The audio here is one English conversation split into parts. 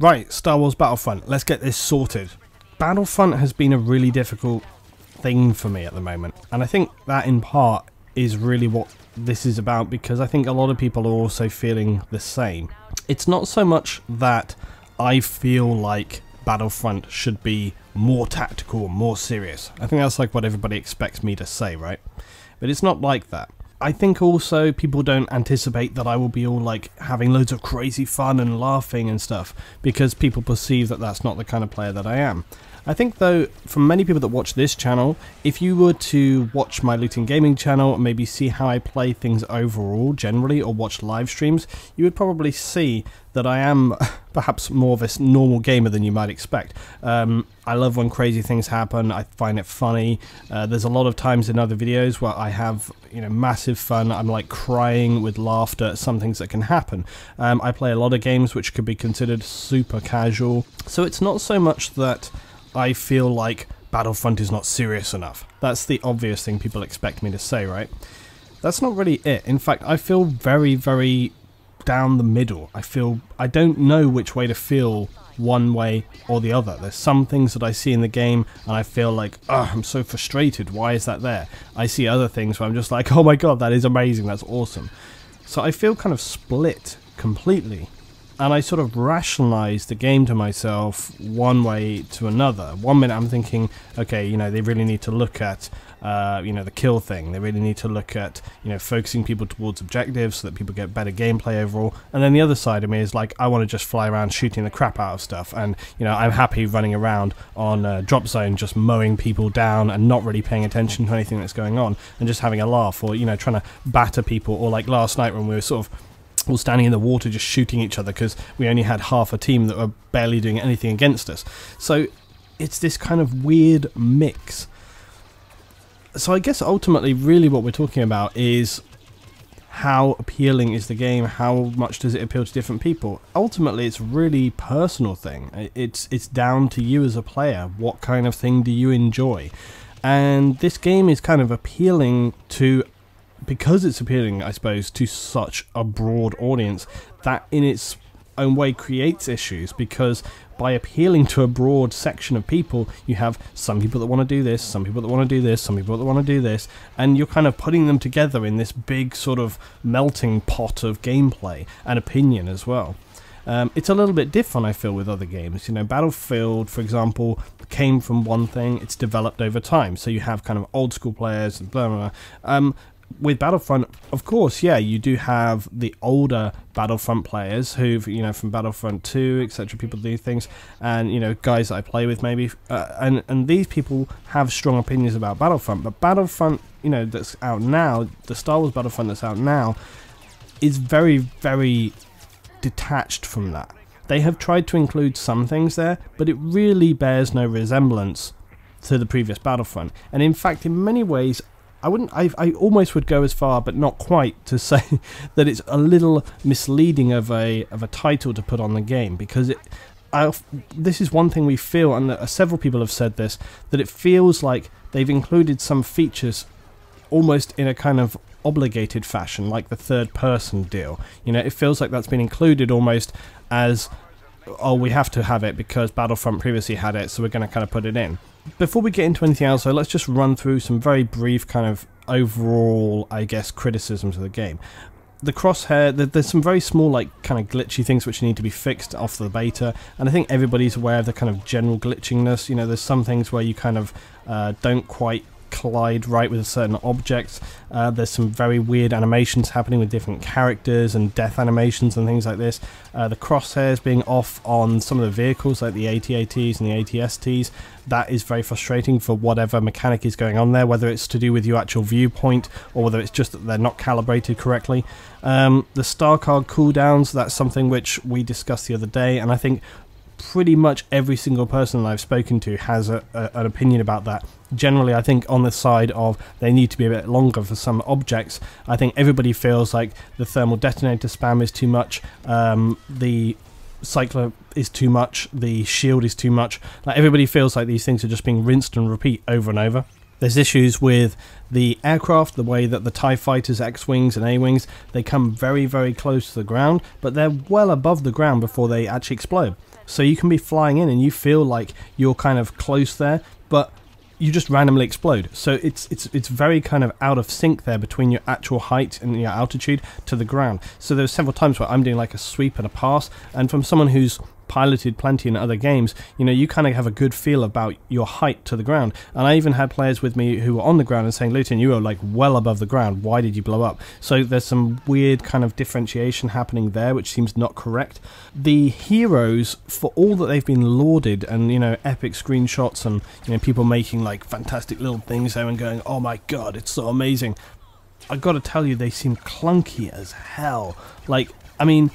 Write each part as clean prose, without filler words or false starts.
Right, Star Wars Battlefront, let's get this sorted. Battlefront has been a really difficult thing for me at the moment, and I think that in part is really what this is about, because I think a lot of people are also feeling the same. It's not so much that I feel like Battlefront should be more tactical, more serious. I think that's like what everybody expects me to say, right? But it's not like that. I think also people don't anticipate that I will be all like having loads of crazy fun and laughing and stuff, because people perceive that that's not the kind of player that I am. I think though, from many people that watch this channel, if you were to watch my Looting Gaming channel and maybe see how I play things overall generally, or watch live streams, you would probably see that I am perhaps more of a normal gamer than you might expect. I love when crazy things happen. I find it funny. There's a lot of times in other videos where I have, you know, massive fun. I'm like crying with laughter at some things that can happen. I play a lot of games which could be considered super casual. So it's not so much that I feel like Battlefront is not serious enough. That's the obvious thing people expect me to say, right? That's not really it. In fact, I feel very, very down the middle. I don't know which way to feel one way or the other. There's some things that I see in the game and I feel like, oh, I'm so frustrated. Why is that there? I see other things where I'm just like, oh my god, that is amazing. That's awesome. So I feel kind of split completely. And I sort of rationalize the game to myself one way to another. One minute I'm thinking, okay, you know, they really need to look at, you know, the kill thing. They really need to look at, you know, focusing people towards objectives so that people get better gameplay overall. And then the other side of me is like, I want to just fly around shooting the crap out of stuff. And, you know, I'm happy running around on Drop Zone, just mowing people down and not really paying attention to anything that's going on and just having a laugh, or, you know, trying to batter people. Or like last night when we were sort of all standing in the water just shooting each other because we only had half a team that were barely doing anything against us. So it's this kind of weird mix. So I guess ultimately really what we're talking about is how appealing is the game, how much does it appeal to different people. Ultimately it's really personal thing. It's down to you as a player. What kind of thing do you enjoy? And this game is kind of appealing to, because it's appealing, I suppose, to such a broad audience, that in its own way creates issues, because by appealing to a broad section of people, you have some people that want to do this, some people that want to do this, some people that want to do this, and you're kind of putting them together in this big sort of melting pot of gameplay and opinion as well. It's a little bit different, I feel, with other games. You know, Battlefield, for example, came from one thing, it's developed over time, so you have kind of old school players and blah blah blah. With Battlefront, of course, yeah, you do have the older Battlefront players who've, you know, from Battlefront 2, etc. People do things, and, you know, guys that I play with maybe, and these people have strong opinions about Battlefront. But Battlefront, you know, that's out now, the Star Wars Battlefront that's out now, is very, very detached from that. They have tried to include some things there, but it really bears no resemblance to the previous Battlefront. And in fact, in many ways, I almost would go as far, but not quite, to say that it's a little misleading of a title to put on the game, because this is one thing we feel, and several people have said this, that it feels like they've included some features almost in a kind of obligated fashion, like the third-person deal. You know, it feels like that's been included almost as, oh, we have to have it because Battlefront previously had it, so we're going to kind of put it in. Before we get into anything else, though, let's just run through some very brief kind of overall, I guess, criticisms of the game. The crosshair, there's some very small, like, kind of glitchy things which need to be fixed off the beta, and I think everybody's aware of the kind of general glitchiness. You know, there's some things where you kind of don't quite collide right with certain objects. There's some very weird animations happening with different characters and death animations and things like this. The crosshairs being off on some of the vehicles like the AT-ATs and the AT-STs, that is very frustrating for whatever mechanic is going on there, whether it's to do with your actual viewpoint or whether it's just that they're not calibrated correctly. The star card cooldowns, that's something which we discussed the other day, and I think pretty much every single person that I've spoken to has an opinion about that. Generally, I think on the side of they need to be a bit longer for some objects. I think everybody feels like the thermal detonator spam is too much, the cycler is too much, the shield is too much. Like, everybody feels like these things are just being rinsed and repeat over and over. There's issues with the aircraft, the way that the TIE fighters, X-Wings and A-Wings, they come very, very close to the ground, but they're well above the ground before they actually explode. So you can be flying in and you feel like you're kind of close there, but you just randomly explode. So it's very kind of out of sync there between your actual height and your altitude to the ground. So there's several times where I'm doing like a sweep and a pass, and from someone who's piloted plenty in other games, you know, you kind of have a good feel about your height to the ground. And I even had players with me who were on the ground and saying, Luton, you were like well above the ground, why did you blow up? So there's some weird kind of differentiation happening there, which seems not correct. The heroes, for all that they've been lauded and, you know, epic screenshots and, you know, people making like fantastic little things there and going, oh my god, it's so amazing, I gotta tell you, they seem clunky as hell. Like, I mean,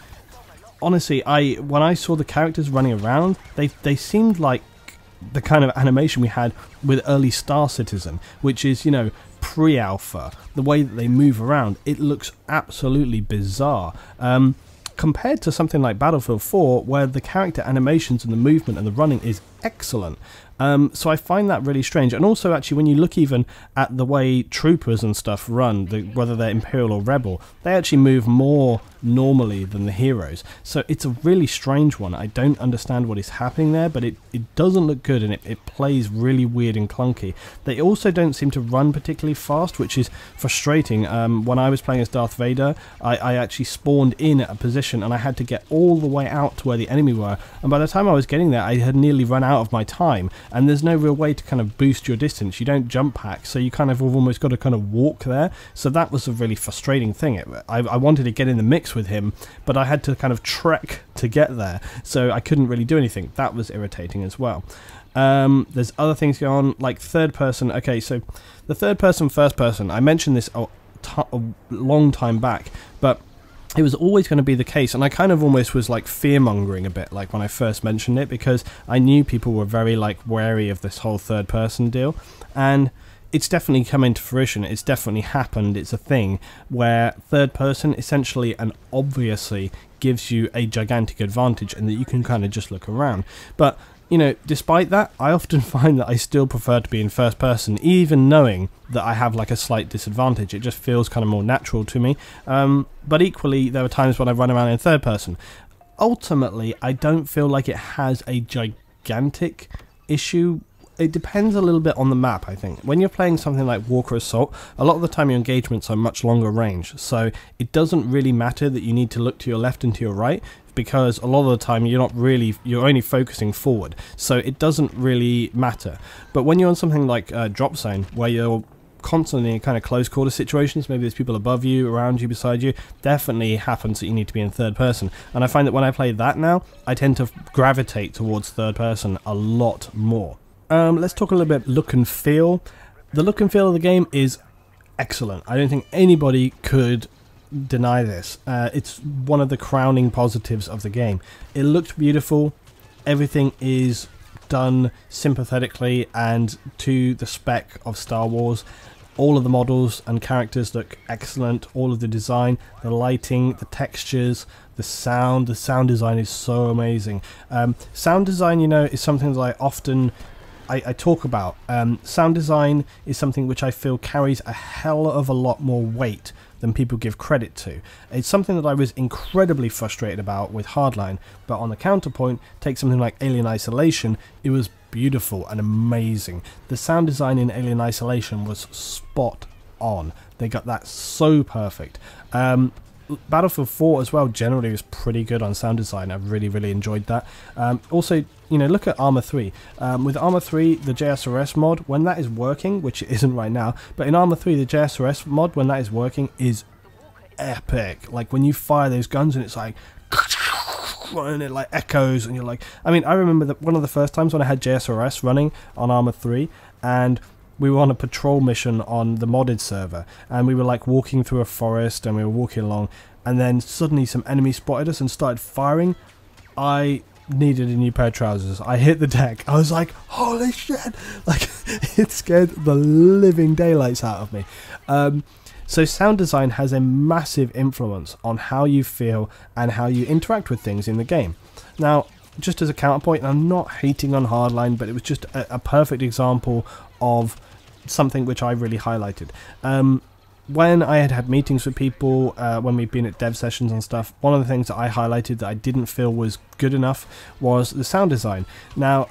honestly, when I saw the characters running around, they seemed like the kind of animation we had with early Star Citizen, which is, you know, pre-alpha. The way that they move around, it looks absolutely bizarre. Compared to something like Battlefield 4, where the character animations and the movement and the running is excellent. So I find that really strange. And also, actually, when you look even at the way troopers and stuff run, whether they're Imperial or Rebel, they actually move more normally than the heroes. So it's a really strange one. I don't understand what is happening there, but it doesn't look good, and it plays really weird and clunky. They also don't seem to run particularly fast, which is frustrating. When I was playing as Darth Vader, I actually spawned in at a position and I had to get all the way out to where the enemy were, and by the time I was getting there, I had nearly run out of my time. And there's no real way to kind of boost your distance. You don't jump pack, so you kind of have almost got to kind of walk there. So that was a really frustrating thing. I wanted to get in the mix with him, but I had to kind of trek to get there, so I couldn't really do anything. That was irritating as well. There's other things going on, like third person. Okay, so the third person, first person, I mentioned this a long time back, but it was always going to be the case, and I kind of almost was like fear-mongering a bit, like when I first mentioned it, because I knew people were very like wary of this whole third-person deal, and it's definitely come into fruition. It's definitely happened. It's a thing where third-person essentially and obviously gives you a gigantic advantage, and that you can kind of just look around. But you know, despite that, I often find that I still prefer to be in first person, even knowing that I have like a slight disadvantage. It just feels kind of more natural to me. But equally, there are times when I run around in third person. Ultimately, I don't feel like it has a gigantic issue. It depends a little bit on the map, I think. When you're playing something like Walker Assault, a lot of the time your engagements are much longer range, so it doesn't really matter that you need to look to your left and to your right, because a lot of the time you're only focusing forward, so it doesn't really matter. But when you're on something like Drop Zone, where you're constantly in kind of close quarter situations, maybe there's people above you, around you, beside you, definitely happens that you need to be in third person. And I find that when I play that now, I tend to gravitate towards third person a lot more. Let's talk a little bit look and feel. The look and feel of the game is excellent. I don't think anybody could deny this. It's one of the crowning positives of the game. It looks beautiful. Everything is done sympathetically and to the spec of Star Wars. All of the models and characters look excellent. All of the design, the lighting, the textures, the sound design is so amazing. Sound design, you know, is something that I often talk about. Sound design is something which I feel carries a hell of a lot more weight than people give credit to. It's something that I was incredibly frustrated about with Hardline, but on the counterpoint, take something like Alien Isolation, it was beautiful and amazing. The sound design in Alien Isolation was spot on. They got that so perfect. Battlefield 4 as well generally was pretty good on sound design. I really enjoyed that. Also, you know, look at Arma 3. With Arma 3, the JSRS mod, when that is working, which it isn't right now, but in Arma 3, the JSRS mod, when that is working, is epic. Like, when you fire those guns and it's like, and it like echoes, and you're like, I mean, I remember that one of the first times when I had JSRS running on Arma 3, and we were on a patrol mission on the modded server, and we were like walking through a forest, and we were walking along, and then suddenly some enemies spotted us and started firing. I needed a new pair of trousers. I hit the deck. I was like, holy shit! Like, it scared the living daylights out of me. So sound design has a massive influence on how you feel and how you interact with things in the game. Now, just as a counterpoint, I'm not hating on Hardline, but it was just a perfect example of something which I really highlighted. when I had meetings with people, when we've been at dev sessions and stuff, one of the things that I highlighted that I didn't feel was good enough was the sound design. Now,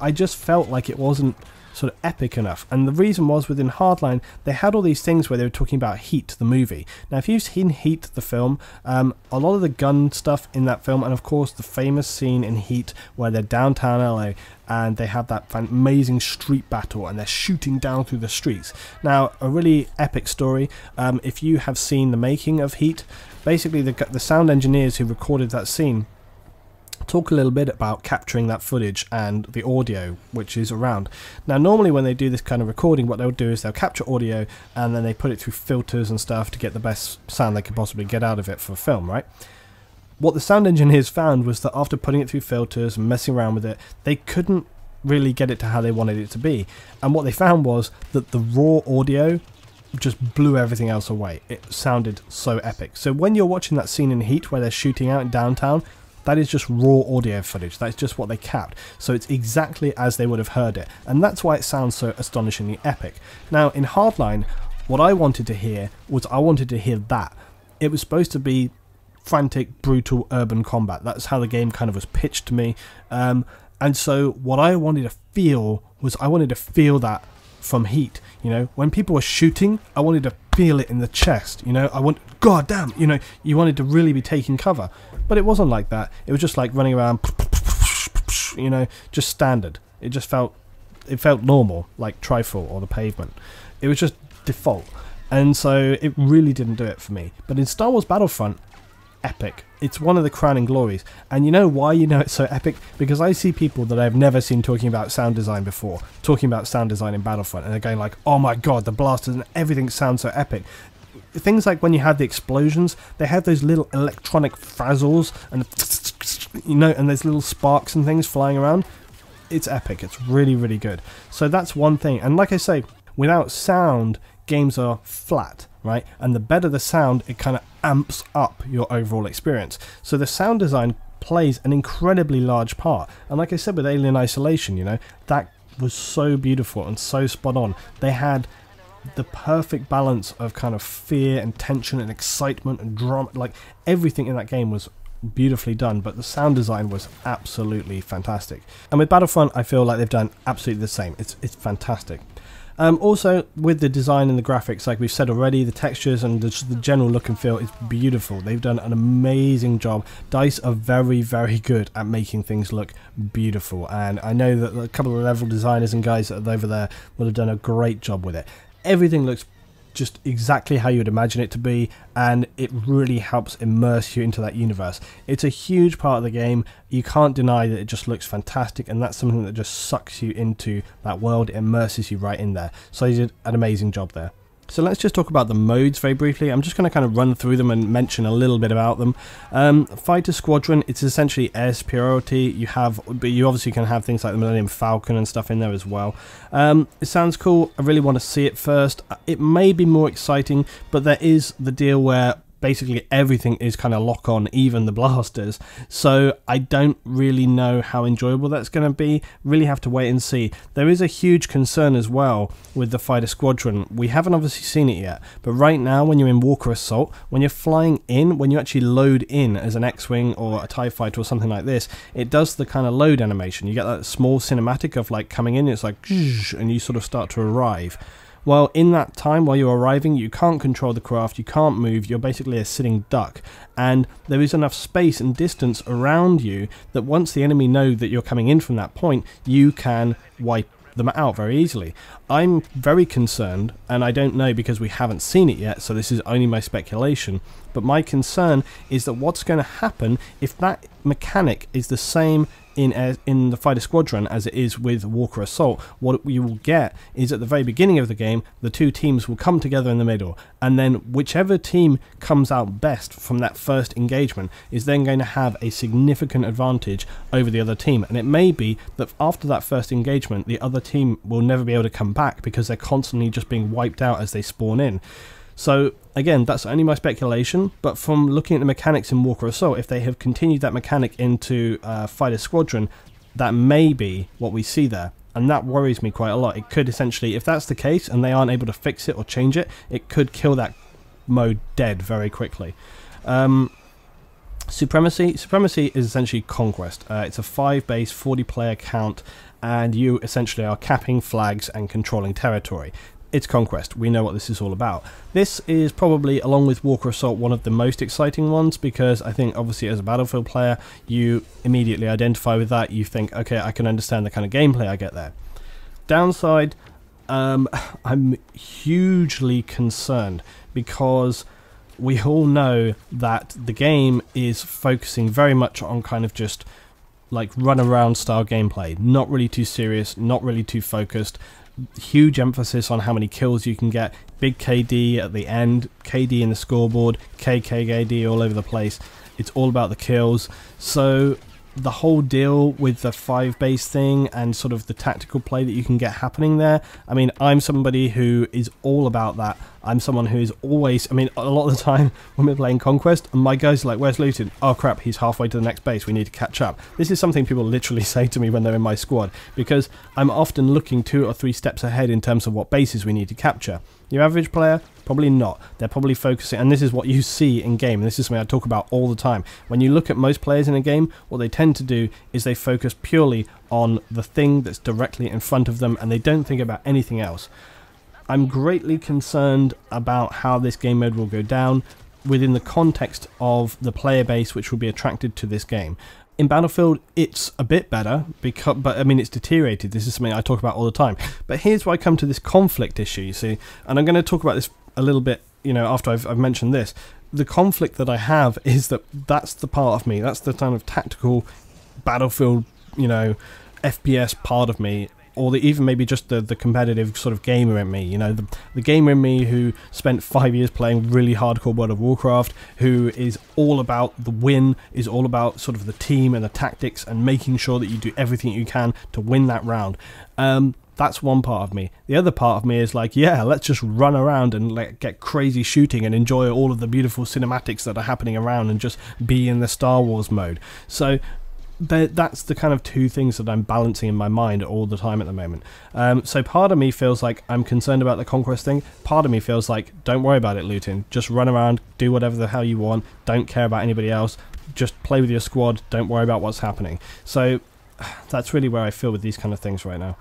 I just felt like it wasn't sort of epic enough, and the reason was within Hardline they had all these things where they were talking about Heat, the movie. Now if you've seen Heat, the film, a lot of the gun stuff in that film, and of course the famous scene in Heat where they're downtown LA and they have that amazing street battle and they're shooting down through the streets. Now, a really epic story. If you have seen the making of Heat, basically the sound engineers who recorded that scene talk a little bit about capturing that footage and the audio which is around. Now normally when they do this kind of recording, what they'll do is they'll capture audio and then they put it through filters and stuff to get the best sound they could possibly get out of it for film, right? What the sound engineers found was that after putting it through filters and messing around with it, they couldn't really get it to how they wanted it to be, and what they found was that the raw audio just blew everything else away. It sounded so epic. So when you're watching that scene in Heat where they're shooting out in downtown, that is just raw audio footage. That's just what they capped. So it's exactly as they would have heard it. And that's why it sounds so astonishingly epic. Now, in Hardline, what I wanted to hear was that. It was supposed to be frantic, brutal, urban combat. That's how the game kind of was pitched to me. And so what I wanted to feel was that from Heat. You know, when people were shooting, I wanted to feel it in the chest. You know, god damn, you know, you wanted to really be taking cover. But it wasn't like that. It was just like running around, you know, just standard. It felt normal, like trifle or the pavement. It was just default. And so it really didn't do it for me. But in Star Wars Battlefront, epic. It's one of the crowning glories. And you know why you know it's so epic? Because I see people that I've never seen talking about sound design before, talking about sound design in Battlefront, and they're going like, oh my god, the blasters and everything sounds so epic. Things like when you have the explosions, they have those little electronic frazzles and, you know, and there's little sparks and things flying around. It's epic. It's really, really good. So that's one thing. And like I say, without sound, games are flat, right? And the better the sound, it kind of amps up your overall experience. So the sound design plays an incredibly large part. And like I said with Alien Isolation, you know, that was so beautiful and so spot on. They had the perfect balance of kind of fear and tension and excitement and drama. Like everything in that game was beautifully done, but the sound design was absolutely fantastic. And with Battlefront, I feel like they've done absolutely the same. It's fantastic. Also, with the design and the graphics, like we've said already, the textures and the general look and feel is beautiful. They've done an amazing job. DICE are very, very good at making things look beautiful, and I know that a couple of level designers and guys that are over there will have done a great job with it. Everything looks just exactly how you would imagine it to be, and it really helps immerse you into that universe. It's a huge part of the game. You can't deny that it just looks fantastic, and that's something that just sucks you into that world. It immerses you right in there. So they did an amazing job there. So let's just talk about the modes very briefly. I'm just going to kind of run through them and mention a little bit about them. Fighter Squadron, it's essentially air superiority. But you obviously can have things like the Millennium Falcon and stuff in there as well. It sounds cool. I really want to see it first. It may be more exciting, but there is the deal where basically everything is kind of lock on, even the blasters. So I don't really know how enjoyable that's going to be. Really have to wait and see. There is a huge concern as well with the Fighter Squadron. We haven't obviously seen it yet, but right now when you're in Walker Assault, when you're flying in, when you actually load in as an X-Wing or a TIE Fighter or something like this, it does the kind of load animation. You get that small cinematic of like coming in, it's like, and you sort of start to arrive. Well, in that time while you're arriving, you can't control the craft, you can't move, you're basically a sitting duck, and there is enough space and distance around you that once the enemy know that you're coming in from that point, you can wipe them out very easily. I'm very concerned, and I don't know because we haven't seen it yet, so this is only my speculation, but my concern is that what's going to happen if that mechanic is the same in the Fighter Squadron as it is with Walker Assault. What you will get is at the very beginning of the game, the two teams will come together in the middle, and then whichever team comes out best from that first engagement is then going to have a significant advantage over the other team. And it may be that after that first engagement, the other team will never be able to come back because they're constantly just being wiped out as they spawn in. So again, that's only my speculation, but from looking at the mechanics in Walker Assault, if they have continued that mechanic into Fighter Squadron, that may be what we see there. and that worries me quite a lot. It could essentially, if that's the case and they aren't able to fix it or change it, it could kill that mode dead very quickly. Supremacy is essentially Conquest. It's a 5-base 40-player count, and you essentially are capping flags and controlling territory. It's Conquest. We know what this is all about. This is probably, along with Walker Assault, one of the most exciting ones, because I think obviously as a Battlefield player you immediately identify with that. You think, okay, I can understand the kind of gameplay I get there. Downside, I'm hugely concerned, because we all know that the game is focusing very much on kind of just like run around style gameplay, not really too serious, not really too focused. Huge emphasis on how many kills you can get, big KD at the end, KD in the scoreboard, KKD all over the place. It's all about the kills. So the whole deal with the 5-base thing and sort of the tactical play that you can get happening there, I mean, I'm somebody who is all about that. I'm someone who is always, I mean, a lot of the time when we're playing Conquest, and my guys are like, where's Luton? Oh crap, he's halfway to the next base, we need to catch up. This is something people literally say to me when they're in my squad, because I'm often looking 2 or 3 steps ahead in terms of what bases we need to capture. Your average player, probably not. They're probably focusing, and this is what you see in game, and this is something I talk about all the time. When you look at most players in a game, what they tend to do is they focus purely on the thing that's directly in front of them, and they don't think about anything else. I'm greatly concerned about how this game mode will go down within the context of the player base which will be attracted to this game. In Battlefield, it's a bit better, but I mean, it's deteriorated. This is something I talk about all the time. But here's where I come to this conflict issue, you see, and I'm going to talk about this a little bit, you know, after I've mentioned this. The conflict that I have is that that's the part of me, that's the kind of tactical Battlefield, you know, FPS part of me, or even maybe just the competitive sort of gamer in me, you know, the gamer in me who spent 5 years playing really hardcore World of Warcraft, who is all about the win, is all about sort of the team and the tactics and making sure that you do everything you can to win that round. That's one part of me. The other part of me is like, yeah, let's just run around and like get crazy shooting and enjoy all of the beautiful cinematics that are happening around and just be in the Star Wars mode. So that's the kind of 2 things that I'm balancing in my mind all the time at the moment. So part of me feels like I'm concerned about the Conquest thing. Part of me feels like, don't worry about it, Luton. Just run around, do whatever the hell you want. Don't care about anybody else. Just play with your squad. Don't worry about what's happening. So that's really where I feel with these kind of things right now.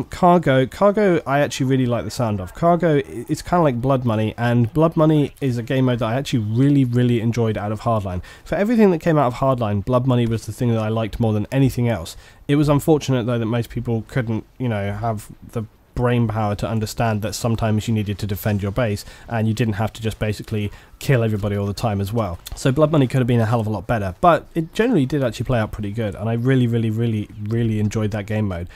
Cargo I actually really like the sound of. Cargo, it's kind of like Blood Money, and Blood Money is a game mode that I actually really enjoyed out of Hardline. For everything that came out of Hardline, Blood Money was the thing that I liked more than anything else. It was unfortunate though that most people couldn't, you know, have the brain power to understand that sometimes you needed to defend your base and you didn't have to just basically kill everybody all the time as well. So Blood Money could have been a hell of a lot better, but it generally did actually play out pretty good, and I really enjoyed that game mode.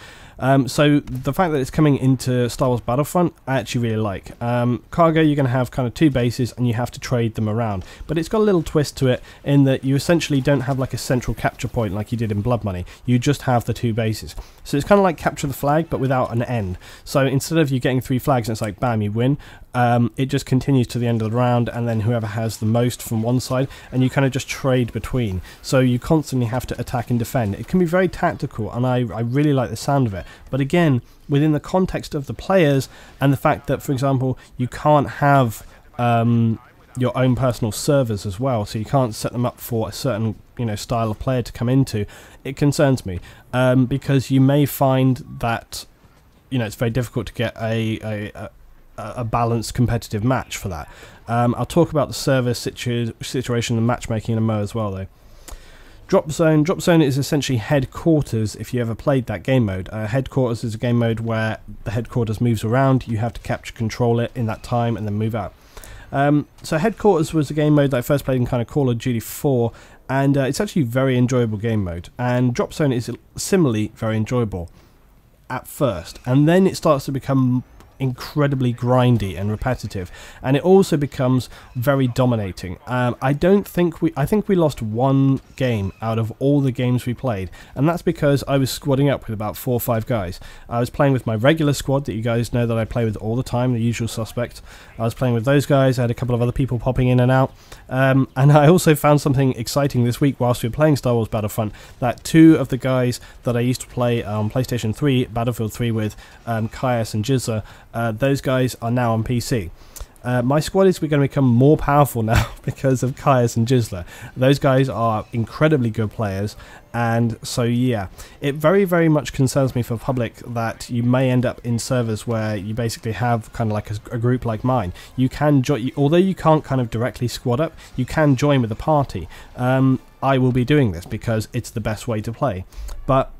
So the fact that it's coming into Star Wars Battlefront, I actually really like. Cargo, you're going to have kind of 2 bases and you have to trade them around, but it's got a little twist to it in that you essentially don't have like a central capture point like you did in Blood Money. You just have the 2 bases. So it's kind of like capture the flag but without an end. So instead of you getting 3 flags and it's like bam, you win, it just continues to the end of the round, and then whoever has the most from one side, and you kind of just trade between. So you constantly have to attack and defend. It can be very tactical, and I really like the sound of it. But again, within the context of the players and the fact that, for example, you can't have your own personal servers as well, so you can't set them up for a certain, you know, style of player to come into, it concerns me, because you may find that, you know, it's very difficult to get a balanced competitive match for that. I'll talk about the server situation and matchmaking in a mo as well though. Drop Zone is essentially headquarters if you ever played that game mode. Headquarters is a game mode where the headquarters moves around, you have to capture control it in that time and then move out. So Headquarters was a game mode that I first played in kind of Call of Duty 4, and it's actually a very enjoyable game mode, and Drop Zone is similarly very enjoyable at first, and then it starts to become incredibly grindy and repetitive, and it also becomes very dominating. I think we lost one game out of all the games we played, and that's because I was squadding up with about 4 or 5 guys. I was playing with my regular squad that you guys know that I play with all the time, the usual suspects. I was playing with those guys. I had a couple of other people popping in and out, and I also found something exciting this week whilst we were playing Star Wars Battlefront, that 2 of the guys that I used to play on PlayStation 3, Battlefield 3 with, Caius and Jizza, those guys are now on PC. My squad is going to become more powerful now because of Caius and Jizzler. Those guys are incredibly good players, and so yeah, it very, very much concerns me for public that you may end up in servers where you basically have kind of like a group like mine. You can join, although you can't kind of directly squad up, you can join with a party. I will be doing this because it's the best way to play, but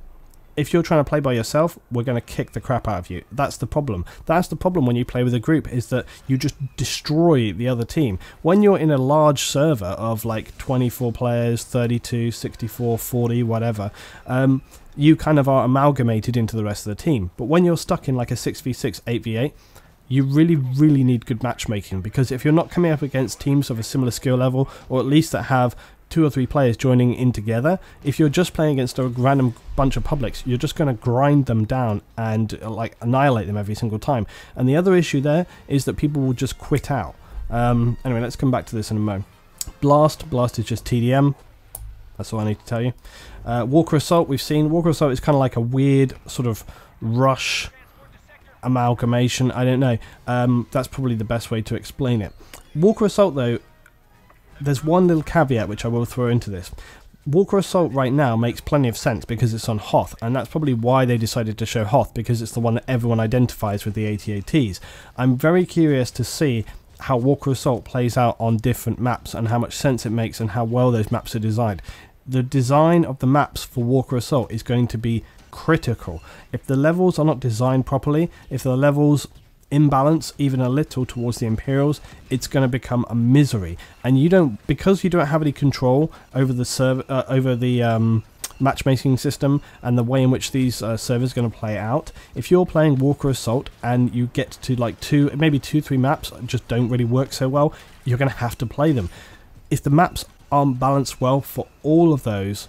if you're trying to play by yourself, we're going to kick the crap out of you. That's the problem. That's the problem when you play with a group, is that you just destroy the other team. When you're in a large server of like 24 players, 32, 64, 40, whatever, you kind of are amalgamated into the rest of the team. But when you're stuck in like a 6v6, 8v8, you really, really need good matchmaking, because if you're not coming up against teams of a similar skill level, or at least that have 2 or 3 players joining in together, if you're just playing against a random bunch of publics, you're just going to grind them down and like annihilate them every single time. And the other issue there is that people will just quit out. Anyway, let's come back to this in a moment. Blast is just TDM. That's all I need to tell you. Walker Assault, we've seen. Walker Assault is kind of like a weird sort of rush amalgamation. I don't know. That's probably the best way to explain it. Walker Assault, though, there's one little caveat which I will throw into this. Walker Assault right now makes plenty of sense because it's on Hoth, and that's probably why they decided to show Hoth, because it's the one that everyone identifies with the AT-ATs. I'm very curious to see how Walker Assault plays out on different maps and how much sense it makes and how well those maps are designed. The design of the maps for Walker Assault is going to be critical. If the levels are not designed properly, if the levels imbalance even a little towards the Imperials, it's going to become a misery. And because you don't have any control over the matchmaking system and the way in which these servers are going to play out, if you're playing Walker Assault and you get to like 2-3 maps just don't really work so well, you're going to have to play them. If the maps aren't balanced well for all of those,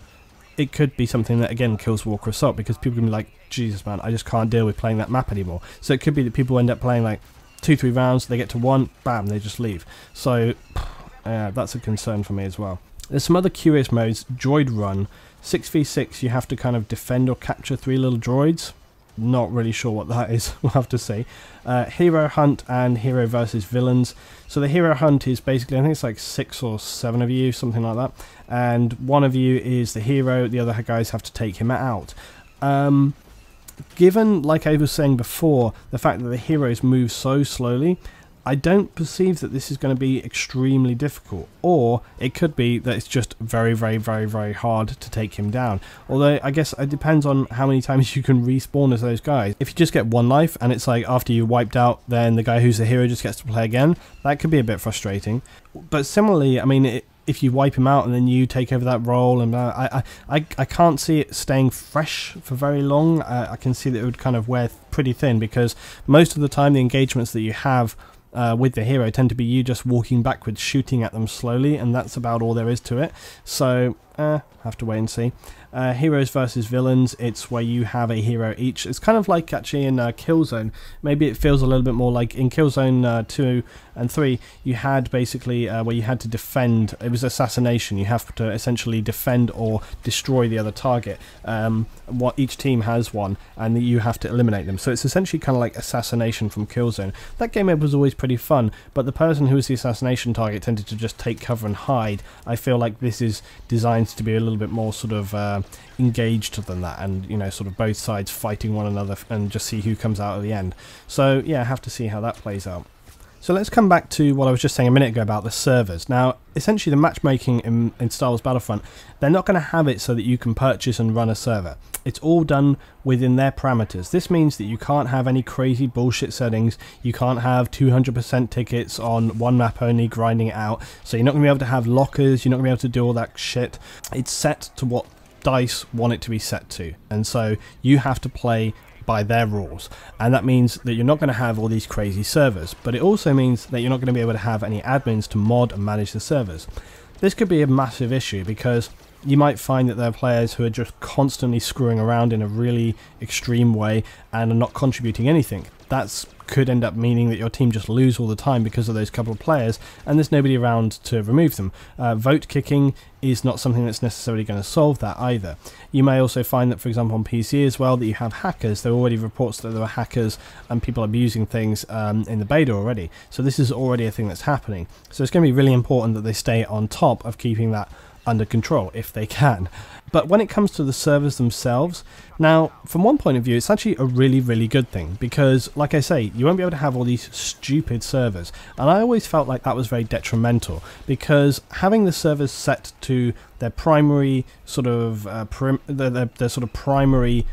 it could be something that again kills Walker Assault, because people can be like, Jesus man, I just can't deal with playing that map anymore. So it could be that people end up playing like 2-3 rounds, they get to 1, bam, they just leave. So that's a concern for me as well. There's some other curious modes. Droid Run, 6v6, you have to kind of defend or capture 3 little droids. Not really sure what that is, we'll have to see. Hero Hunt and Hero versus Villains. So the Hero Hunt is basically, I think it's like 6 or 7 of you, something like that. And one of you is the hero, the other guys have to take him out. Given, like I was saying before, the fact that the heroes move so slowly, I don't perceive that this is going to be extremely difficult, or it could be that it's just very, very, very, very hard to take him down. Although I guess it depends on how many times you can respawn as those guys. If you just get 1 life and it's like after you wiped out, then the guy who's the hero just gets to play again, that could be a bit frustrating. But similarly, I mean, if you wipe him out and then you take over that role, and I can't see it staying fresh for very long. I can see that it would kind of wear pretty thin, because most of the time the engagements that you have with the hero tend to be you just walking backwards, shooting at them slowly, and that's about all there is to it. So have to wait and see. Heroes versus Villains, it's where you have a hero each. It's kind of like actually in Killzone. Maybe it feels a little bit more like in Killzone 2 and 3, you had basically where you had to defend. It was assassination. You have to essentially defend or destroy the other target. What each team has one, and you have to eliminate them. So it's essentially kind of like assassination from Killzone. That game was always pretty fun, but the person who was the assassination target tended to just take cover and hide. I feel like this is designed to be a little bit more sort of engaged than that, and you know, sort of both sides fighting one another and just see who comes out at the end. So yeah, I have to see how that plays out. So let's come back to what I was just saying a minute ago about the servers. Now, essentially the matchmaking in Star Wars Battlefront, they're not going to have it so that you can purchase and run a server. It's all done within their parameters. This means that you can't have any crazy bullshit settings. You can't have 200% tickets on one map only, grinding it out. So you're not going to be able to have lockers. You're not going to be able to do all that shit. It's set to what DICE want it to be set to. And so you have to play by their rules, and that means that you're not going to have all these crazy servers, but it also means that you're not going to be able to have any admins to mod and manage the servers. This could be a massive issue because you might find that there are players who are just constantly screwing around in a really extreme way and are not contributing anything. That could end up meaning that your team just lose all the time because of those couple of players, and there's nobody around to remove them. Vote kicking is not something that's necessarily going to solve that either. You may also find that, for example, on PC as well, that you have hackers. There are already reports that there are hackers and people abusing things in the beta already. So this is already a thing that's happening. So it's going to be really important that they stay on top of keeping that under control if they can. But when it comes to the servers themselves, now from one point of view it's actually a really good thing, because like I say, you won't be able to have all these stupid servers, and I always felt like that was very detrimental, because having the servers set to their primary sort of their sort of primary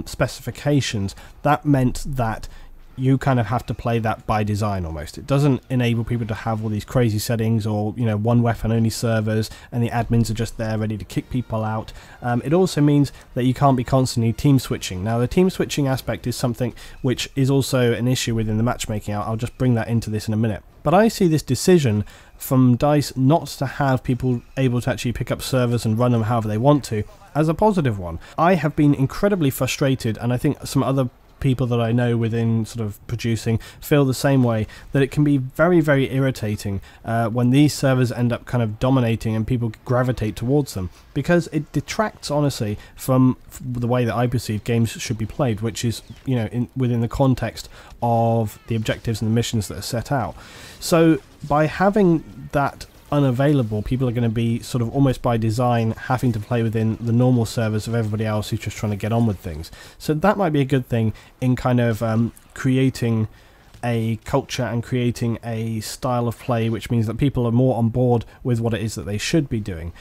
specifications, that meant that you kind of have to play that by design almost. It doesn't enable people to have all these crazy settings, or, you know, one weapon only servers and the admins are just there ready to kick people out. It also means that you can't be constantly team switching. Now the team switching aspect is something which is also an issue within the matchmaking. I'll just bring that into this in a minute. But I see this decision from DICE not to have people able to actually pick up servers and run them however they want to as a positive one. I have been incredibly frustrated, and I think some other people that I know within sort of producing feel the same way, that it can be very irritating when these servers end up kind of dominating and people gravitate towards them, because it detracts honestly from the way that I perceive games should be played, which is, you know, within the context of the objectives and the missions that are set out. So by having that unavailable, people are going to be sort of almost by design having to play within the normal servers of everybody else who's just trying to get on with things. So that might be a good thing in kind of creating a culture and creating a style of play, which means that people are more on board with what it is that they should be doing.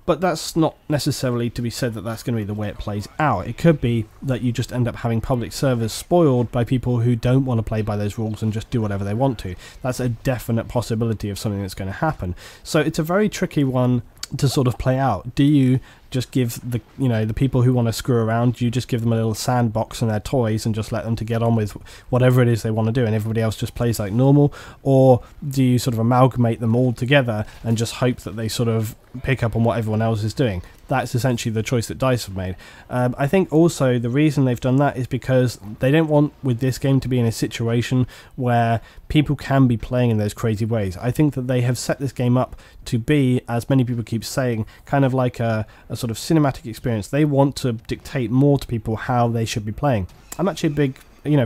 But that's not necessarily to be said that that's going to be the way it plays out. It could be that you just end up having public servers spoiled by people who don't want to play by those rules and just do whatever they want to. That's a definite possibility of something that's going to happen. So it's a very tricky one to sort of play out. Do you just give the, you know, the people who want to screw around, do you just give them a little sandbox and their toys and just let them to get on with whatever it is they want to do, and everybody else just plays like normal? Or do you sort of amalgamate them all together and just hope that they sort of pick up on what everyone else is doing? That's essentially the choice that DICE have made. I think also the reason they've done that is because they don't want with this game to be in a situation where people can be playing in those crazy ways. I think that they have set this game up to be, as many people keep saying, kind of like a sort of cinematic experience. They want to dictate more to people how they should be playing. I'm actually a big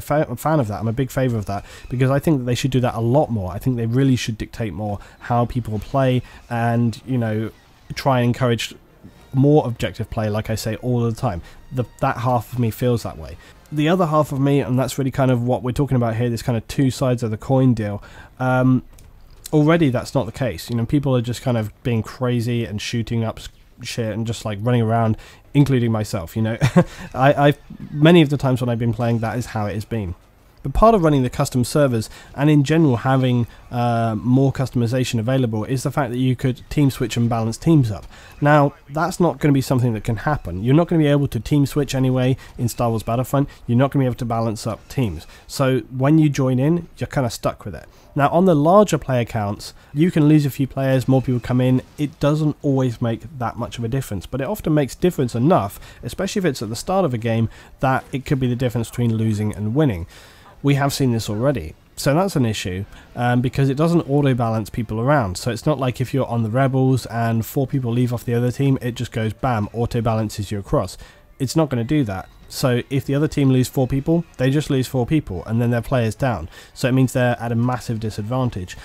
fan of that. I'm a big favour of that, because I think that they should do that a lot more. I think they really should dictate more how people play, and, you know, try and encourage more objective play, like I say all the time. That half of me feels that way. The other half of me, and that's really kind of what we're talking about here, this kind of two sides of the coin deal, already that's not the case. You know, people are just kind of being crazy and shooting up shit and just like running around, including myself, you know. I've many of the times when I've been playing, that is how it has been. But part of running the custom servers, and in general having more customization available, is the fact that you could team switch and balance teams up. Now, that's not going to be something that can happen. You're not going to be able to team switch anyway in Star Wars Battlefront. You're not going to be able to balance up teams. So when you join in, you're kind of stuck with it. Now, on the larger player counts, you can lose a few players, more people come in. It doesn't always make that much of a difference, but it often makes difference enough, especially if it's at the start of a game, that it could be the difference between losing and winning. We have seen this already, so that's an issue, because it doesn't auto-balance people around. So it's not like if you're on the Rebels and 4 people leave off the other team, it just goes bam, auto-balances you across. It's not going to do that. So if the other team lose 4 people, they just lose 4 people, and then their player's down. So it means they're at a massive disadvantage.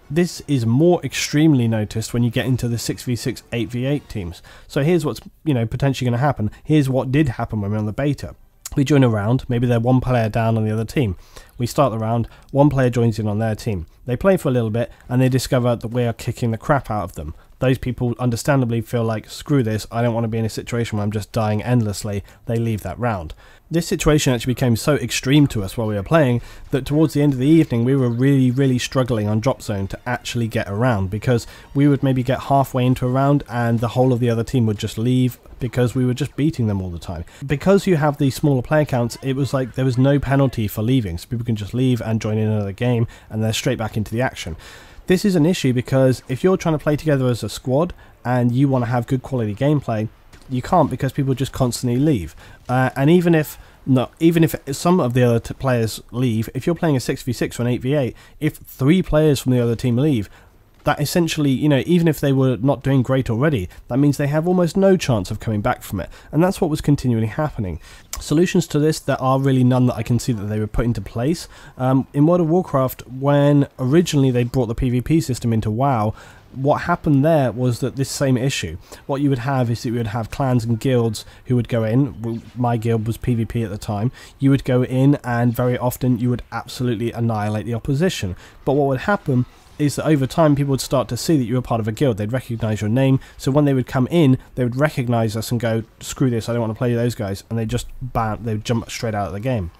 This is more extremely noticed when you get into the 6v6, 8v8 teams. So here's what's, you know, potentially going to happen. Here's what did happen when we were on the beta. We join a round, maybe they're 1 player down on the other team. We start the round, 1 player joins in on their team. They play for a little bit and they discover that we are kicking the crap out of them. those people understandably feel like, screw this, I don't want to be in a situation where I'm just dying endlessly. They leave that round. This situation actually became so extreme to us while we were playing that towards the end of the evening we were really struggling on drop zone to actually get around, because we would maybe get halfway into a round and the whole of the other team would just leave because we were just beating them all the time. Because you have these smaller player counts, it was like there was no penalty for leaving, so people can just leave and join in another game and they're straight back into the action. This is an issue because if you're trying to play together as a squad and you want to have good quality gameplay, you can't, because people just constantly leave. And even if some of the other players leave, if you're playing a 6v6 or an 8v8, if 3 players from the other team leave, that essentially, you know, even if they were not doing great already, that means they have almost no chance of coming back from it. And that's what was continually happening. Solutions to this, there are really none that I can see that they were put into place. In World of Warcraft, when originally they brought the PvP system into WoW, what happened there was that this same issue. What you would have is that you would have clans and guilds who would go in. My guild was PvP at the time. You would go in and very often you would absolutely annihilate the opposition. But what would happen is that over time people would start to see that you were part of a guild. They'd recognise your name, so when they would come in, they would recognise us and go, screw this, I don't want to play those guys, and they just they would jump straight out of the game.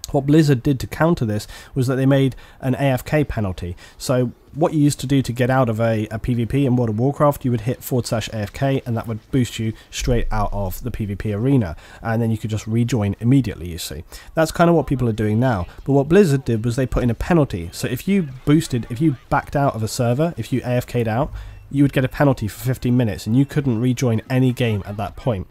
What Blizzard did to counter this was that they made an AFK penalty. So what you used to do to get out of a PvP in World of Warcraft, you would hit /AFK and that would boost you straight out of the PvP arena, and then you could just rejoin immediately, you see. That's kind of what people are doing now. But what Blizzard did was they put in a penalty. So if you backed out of a server, if you AFK'd out, you would get a penalty for 15 minutes and you couldn't rejoin any game at that point.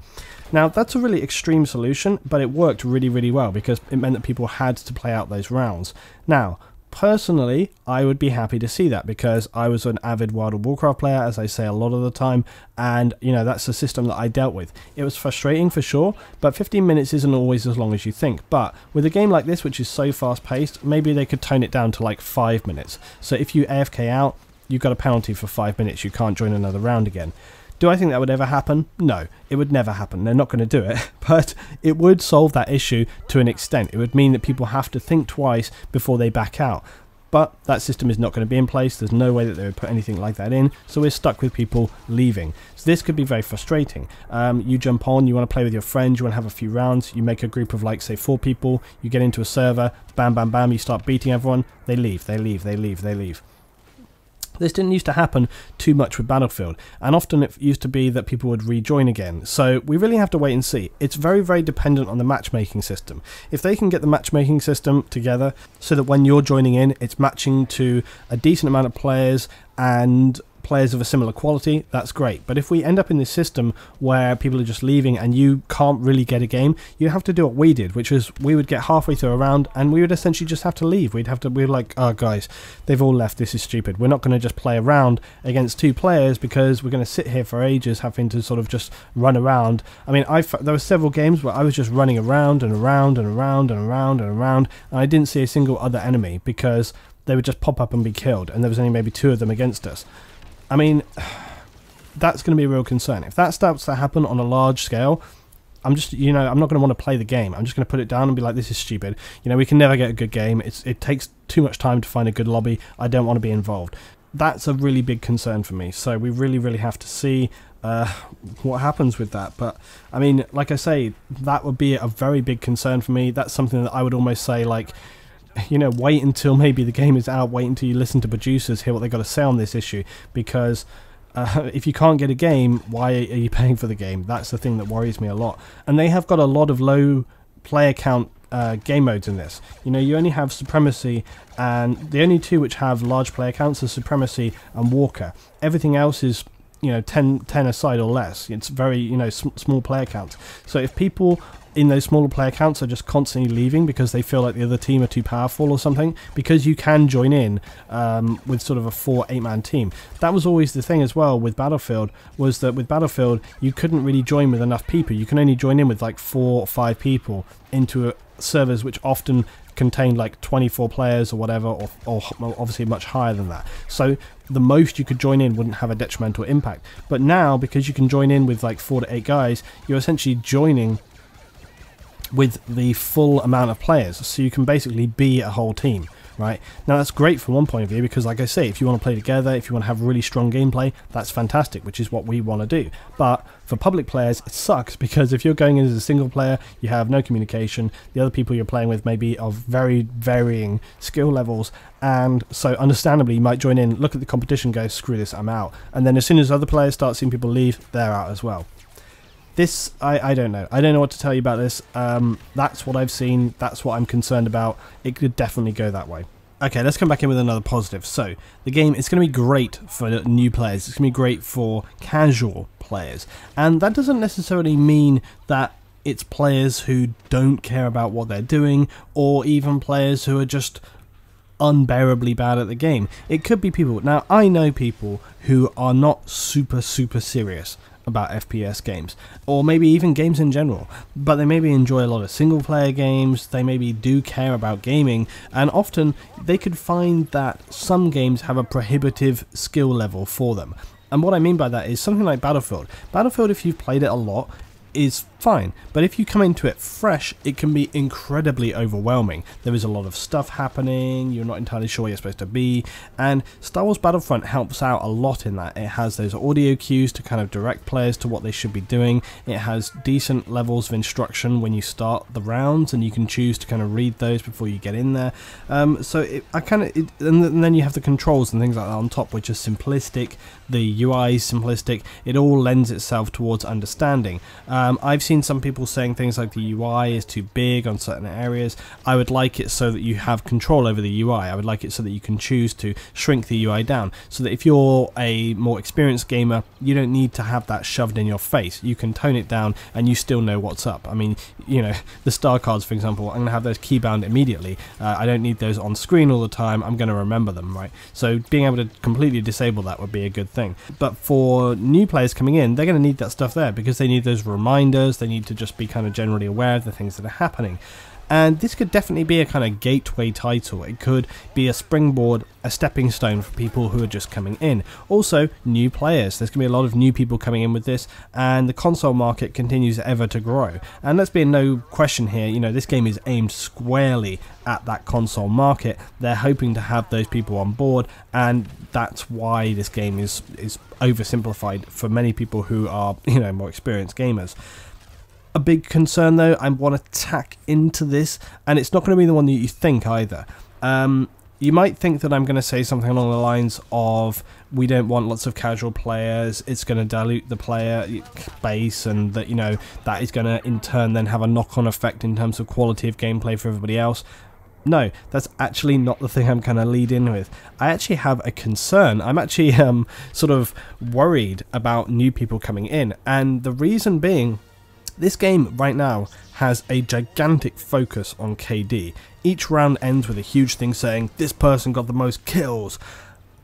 Now, that's a really extreme solution, but it worked really well because it meant that people had to play out those rounds. Now, personally, I would be happy to see that because I was an avid World of Warcraft player, as I say a lot of the time, and, you know, that's the system that I dealt with. It was frustrating for sure, but 15 minutes isn't always as long as you think. But with a game like this, which is so fast-paced, maybe they could tone it down to like 5 minutes. So if you AFK out, you've got a penalty for 5 minutes. You can't join another round again. Do I think that would ever happen? No, it would never happen. They're not going to do it, but it would solve that issue to an extent. It would mean that people have to think twice before they back out. But that system is not going to be in place. There's no way that they would put anything like that in, so we're stuck with people leaving. So this could be very frustrating. You jump on, you want to play with your friends, you want to have a few rounds, you make a group of like, say, 4 people, you get into a server, bam, bam, bam, you start beating everyone, they leave. This didn't used to happen too much with Battlefield, and often it used to be that people would rejoin again. So we really have to wait and see. It's very dependent on the matchmaking system. If they can get the matchmaking system together so that when you're joining in, it's matching to a decent amount of players and players of a similar quality, that's great. But if we end up in this system where people are just leaving and you can't really get a game, you have to do what we did, which is we would get halfway through a round and we would essentially just have to leave. We'd like, oh guys, they've all left, this is stupid. We're not going to just play a round against 2 players because we're going to sit here for ages having to sort of just run around. I mean, there were several games where I was just running around and around and around and around and around, and I didn't see a single other enemy because they would just pop up and be killed, and there was only maybe 2 of them against us. I mean, that's going to be a real concern. If that starts to happen on a large scale, I'm not going to want to play the game. I'm just going to put it down and be like, this is stupid. You know, we can never get a good game. It takes too much time to find a good lobby. I don't want to be involved. That's a really big concern for me. So we really have to see what happens with that. But, I mean, like I say, that would be a very big concern for me. That's something that I would almost say, like, you know, wait until maybe the game is out, wait until you listen to producers, hear what they've got to say on this issue, because if you can't get a game, why are you paying for the game? That's the thing that worries me a lot. And they have got a lot of low player count game modes in this. You know, you only have Supremacy, and the only 2 which have large player counts are Supremacy and Walker. Everything else is, you know, 10 aside or less. It's very, you know, small player counts. So if people in those smaller player counts are just constantly leaving because they feel like the other team are too powerful or something, because you can join in with sort of a 4-8-man team. That was always the thing as well with Battlefield, was that with Battlefield you couldn't really join with enough people. You can only join in with like 4 or 5 people into servers which often contained like 24 players or whatever, or obviously much higher than that. So the most you could join in wouldn't have a detrimental impact. But now, because you can join in with like 4 to 8 guys, you're essentially joining with the full amount of players, so you can basically be a whole team, right? Now that's great from one point of view because, like I say, if you want to play together, if you want to have really strong gameplay, that's fantastic, which is what we want to do. But for public players, it sucks because if you're going in as a single player, you have no communication. The other people you're playing with may be of very varying skill levels, and so understandably you might join in, look at the competition, go, screw this, I'm out. And then as soon as other players start seeing people leave, they're out as well. This, I don't know. I don't know what to tell you about this. That's what I've seen. That's what I'm concerned about. It could definitely go that way. Okay, let's come back in with another positive. So, the game is going to be great for new players. It's going to be great for casual players. And that doesn't necessarily mean that it's players who don't care about what they're doing, or even players who are just unbearably bad at the game. It could be people. Now, I know people who are not super serious about FPS games, or maybe even games in general, but they maybe enjoy a lot of single player games, they maybe do care about gaming, and often they could find that some games have a prohibitive skill level for them. And what I mean by that is something like Battlefield. Battlefield, if you've played it a lot, is fine, but if you come into it fresh, it can be incredibly overwhelming. There is a lot of stuff happening, you're not entirely sure where you're supposed to be, and Star Wars Battlefront helps out a lot in that. It has those audio cues to kind of direct players to what they should be doing. It has decent levels of instruction when you start the rounds, and you can choose to kind of read those before you get in there. And then you have the controls and things like that on top, which are simplistic. The UI is simplistic. It all lends itself towards understanding. I've seen some people saying things like the UI is too big on certain areas. I would like it so that you have control over the UI. I would like it so that you can choose to shrink the UI down, so that if you're a more experienced gamer, you don't need to have that shoved in your face. You can tone it down and you still know what's up. I mean, you know, the star cards, for example, I'm going to have those keybound immediately. I don't need those on screen all the time. I'm going to remember them, right? So being able to completely disable that would be a good thing. But for new players coming in, they're going to need that stuff there because they need those reminders. They need to just be kind of generally aware of the things that are happening. And this could definitely be a kind of gateway title. It could be a springboard, a stepping stone for people who are just coming in. Also, new players. There's going to be a lot of new people coming in with this, and the console market continues ever to grow. And let's be in no question here, you know, this game is aimed squarely at that console market. They're hoping to have those people on board, and that's why this game is oversimplified for many people who are, you know, more experienced gamers. A big concern though, I want to tack into this, and it's not going to be the one that you think either. You might think that I'm going to say something along the lines of, we don't want lots of casual players, it's going to dilute the player base, and that, you know, that is going to in turn then have a knock-on effect in terms of quality of gameplay for everybody else. No, that's actually not the thing I'm going to lead in with. I actually have a concern. I'm actually sort of worried about new people coming in, and the reason being, this game right now has a gigantic focus on KD. Each round ends with a huge thing saying, this person got the most kills.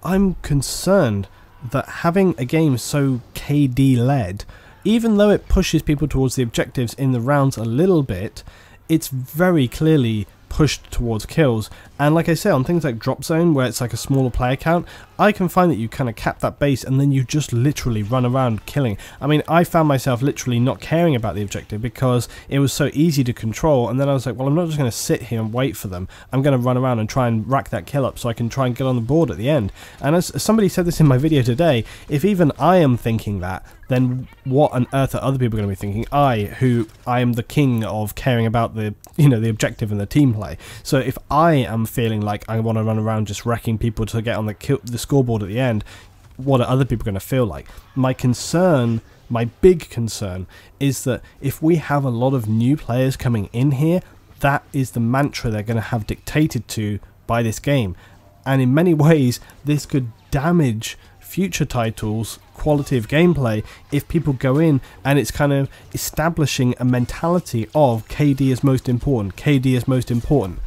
I'm concerned that having a game so KD led, even though it pushes people towards the objectives in the rounds a little bit, it's very clearly pushed towards kills. And like I say, on things like Drop Zone, where it's like a smaller player count, I can find that you kind of cap that base and then you just literally run around killing. I mean, I found myself literally not caring about the objective because it was so easy to control, and then I was like, well, I'm not just going to sit here and wait for them. I'm going to run around and try and rack that kill up so I can try and get on the board at the end. And as somebody said this in my video today, if even I am thinking that, then what on earth are other people going to be thinking? I am the king of caring about the, you know, the objective and the team play. So if I am feeling like I want to run around just wrecking people to get on the scoreboard at the end, what are other people going to feel like? My concern, my big concern, is that if we have a lot of new players coming in here, that is the mantra they're going to have dictated to by this game. And in many ways, this could damage future titles' quality of gameplay if people go in and it's kind of establishing a mentality of KD is most important, KD is most important.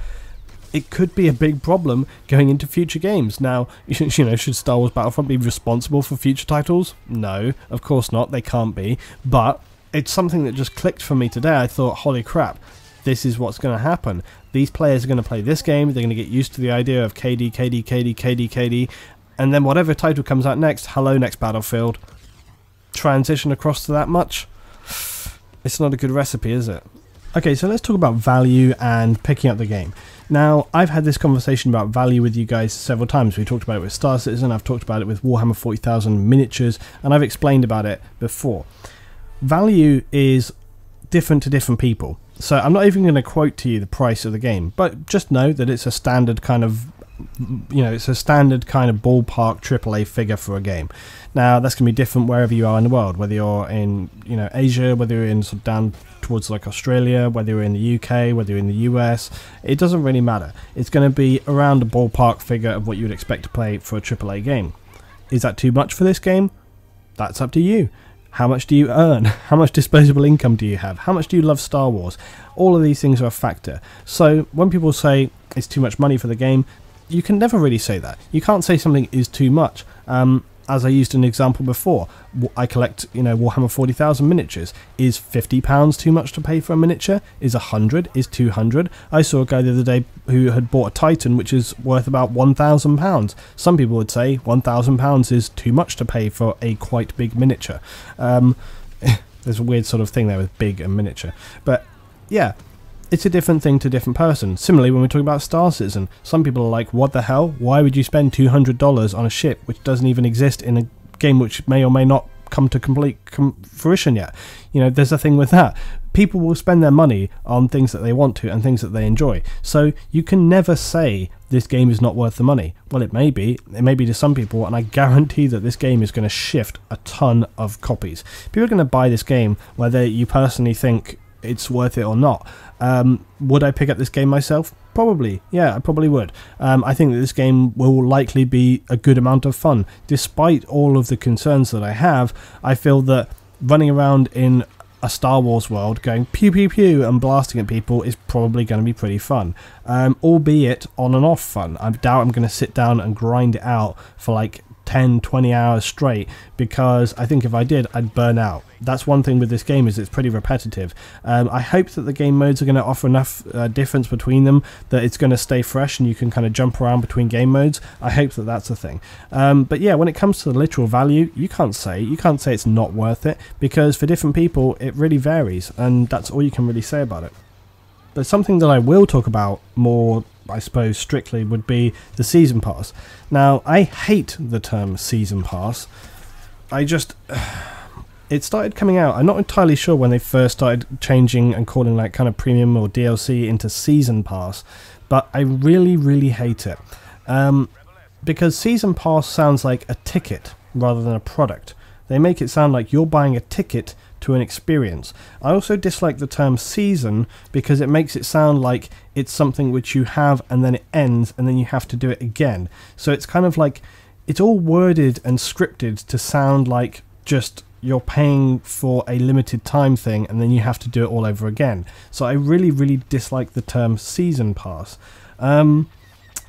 It could be a big problem going into future games. Now, you know, should Star Wars Battlefront be responsible for future titles? No, of course not, they can't be, but it's something that just clicked for me today. I thought, holy crap, this is what's going to happen. These players are going to play this game, they're going to get used to the idea of KD, KD, KD, KD, KD, and then whatever title comes out next, hello next Battlefield. Transition across to that much? It's not a good recipe, is it? Okay, so let's talk about value and picking up the game. Now, I've had this conversation about value with you guys several times. We talked about it with Star Citizen, I've talked about it with Warhammer 40,000 miniatures, and I've explained about it before. Value is different to different people. So I'm not even going to quote to you the price of the game, but just know that it's a standard kind of, it's a standard kind of ballpark AAA figure for a game. Now, that's going to be different wherever you are in the world, whether you're in, Asia, whether you're in sort of down towards like Australia, whether you're in the UK, whether you're in the US, it doesn't really matter. It's going to be around a ballpark figure of what you would expect to play for a AAA game. Is that too much for this game? That's up to you. How much do you earn? How much disposable income do you have? How much do you love Star Wars? All of these things are a factor. So when people say it's too much money for the game, you can never really say that. You can't say something is too much. As I used an example before, I collect, Warhammer 40,000 miniatures. Is £50 too much to pay for a miniature? Is 100? Is 200? I saw a guy the other day who had bought a Titan, which is worth about £1,000. Some people would say £1,000 is too much to pay for a quite big miniature. There's a weird sort of thing there with big and miniature. But yeah, it's a different thing to different person. Similarly, when we're talking about Star Citizen, some people are like, what the hell? Why would you spend $200 on a ship which doesn't even exist in a game which may or may not come to complete fruition yet? There's a thing with that. People will spend their money on things that they want to and things that they enjoy. So you can never say this game is not worth the money. Well, it may be to some people, and I guarantee that this game is going to shift a ton of copies. People are going to buy this game whether you personally think it's worth it or not. Would I pick up this game myself? Probably. Yeah, I probably would. I think that this game will likely be a good amount of fun. Despite all of the concerns that I have, I feel that running around in a Star Wars world going pew pew pew and blasting at people is probably going to be pretty fun. Albeit on and off fun. I doubt I'm going to sit down and grind it out for like 10-20 hours straight, because I think if I did, I'd burn out. That's one thing with this game, is it's pretty repetitive. I hope that the game modes are going to offer enough difference between them that it's going to stay fresh and you can kind of jump around between game modes. I hope that that's a thing. But yeah, when it comes to the literal value, you can't say it's not worth it, because for different people it really varies, and that's all you can really say about it. But something that I will talk about more, I suppose, strictly would be the season pass. Now, I hate the term season pass. It started coming out, I'm not entirely sure when they first started changing and calling like kind of premium or DLC into season pass, but I really, really hate it. Because season pass sounds like a ticket rather than a product. They make it sound like you're buying a ticket to an experience. I also dislike the term season because it makes it sound like it's something which you have and then it ends and then you have to do it again. So it's kind of like, it's all worded and scripted to sound like just you're paying for a limited time thing and then you have to do it all over again. So I really, really dislike the term season pass.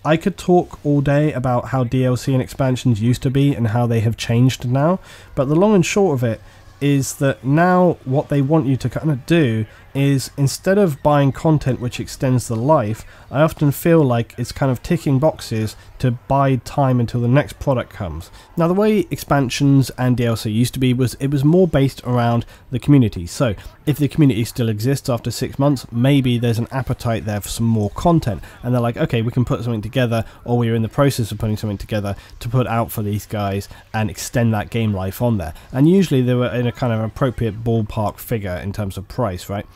I could talk all day about how DLC and expansions used to be and how they have changed now, but the long and short of it is that now what they want you to kind of do is, instead of buying content which extends the life, I often feel like it's kind of ticking boxes to bide time until the next product comes. Now, the way expansions and DLC used to be was it was more based around the community. So if the community still exists after 6 months, maybe there's an appetite there for some more content, and they're like, okay, we can put something together, or we're in the process of putting something together to put out for these guys and extend that game life on there. And usually they were in a kind of appropriate ballpark figure in terms of price, right?